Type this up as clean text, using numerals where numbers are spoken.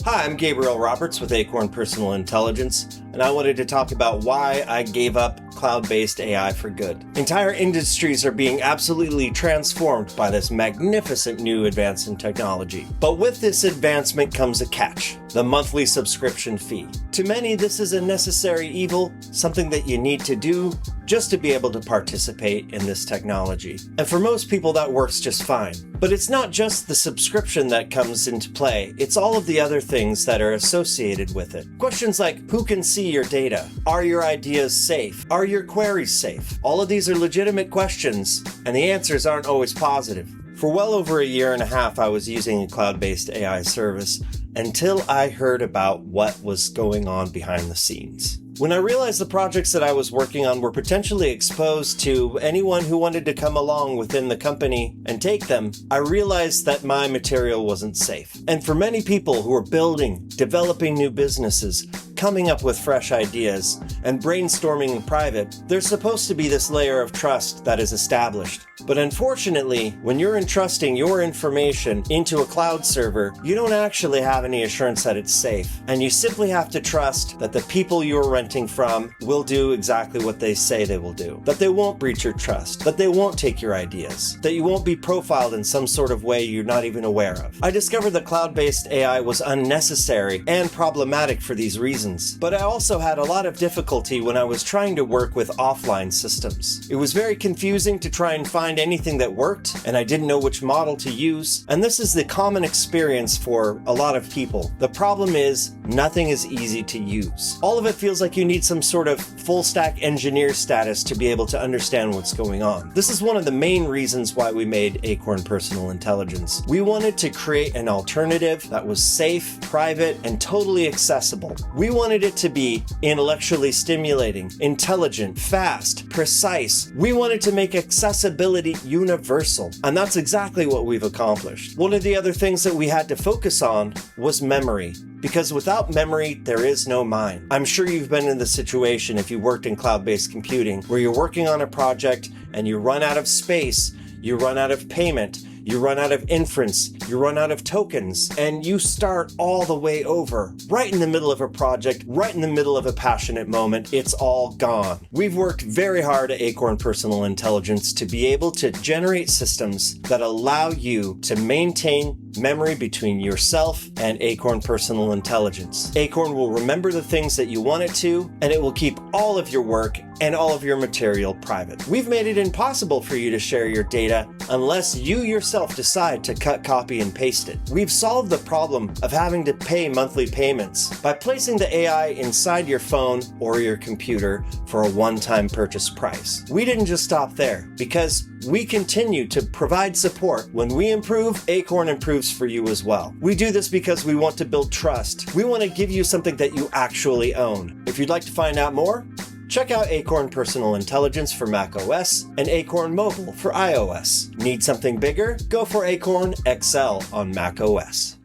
Hi, I'm Gabriel Roberts with Acorn Personal Intelligence, and I wanted to talk about why I gave up cloud-based AI for good. Entire industries are being absolutely transformed by this magnificent new advance in technology. But with this advancement comes a catch: the monthly subscription fee. To many, this is a necessary evil, something that you need to do just to be able to participate in this technology. And for most people, that works just fine. But it's not just the subscription that comes into play, it's all of the other things that are associated with it. Questions like, who can see your data? Are your ideas safe? Are your queries safe? All of these are legitimate questions, and the answers aren't always positive. For well over a year and a half, I was using a cloud-based AI service until I heard about what was going on behind the scenes. When I realized the projects that I was working on were potentially exposed to anyone who wanted to come along within the company and take them, I realized that my material wasn't safe. And for many people who are building, developing new businesses, coming up with fresh ideas, and brainstorming in private, there's supposed to be this layer of trust that is established. But unfortunately, when you're entrusting your information into a cloud server, you don't actually have any assurance that it's safe. And you simply have to trust that the people you're renting from will do exactly what they say they will do. That they won't breach your trust. That they won't take your ideas. That you won't be profiled in some sort of way you're not even aware of. I discovered that cloud-based AI was unnecessary and problematic for these reasons. But I also had a lot of difficulty when I was trying to work with offline systems. It was very confusing to try and find anything that worked, and I didn't know which model to use. And this is the common experience for a lot of people. The problem is, nothing is easy to use. All of it feels like you need some sort of full-stack engineer status to be able to understand what's going on. This is one of the main reasons why we made Acorn Personal Intelligence. We wanted to create an alternative that was safe, private, and totally accessible. We wanted it to be intellectually stimulating, intelligent, fast, precise. We wanted to make accessibility universal, and that's exactly what we've accomplished. One of the other things that we had to focus on was memory. Because without memory, there is no mind. I'm sure you've been in the situation if you worked in cloud-based computing where you're working on a project and you run out of space, you run out of payment, you run out of inference, you run out of tokens, and you start all the way over. Right in the middle of a project, right in the middle of a passionate moment, it's all gone. We've worked very hard at Acorn Personal Intelligence to be able to generate systems that allow you to maintain memory between yourself and Acorn Personal Intelligence. Acorn will remember the things that you want it to, and it will keep all of your work and all of your material private. We've made it impossible for you to share your data unless you yourself decide to cut, copy, and paste it. We've solved the problem of having to pay monthly payments by placing the AI inside your phone or your computer for a one-time purchase price. We didn't just stop there, because we continue to provide support. When we improve, Acorn improves for you as well. We do this because we want to build trust. We want to give you something that you actually own. If you'd like to find out more, check out Acorn Personal Intelligence for macOS and Acorn Mobile for iOS. Need something bigger? Go for Acorn XL on macOS.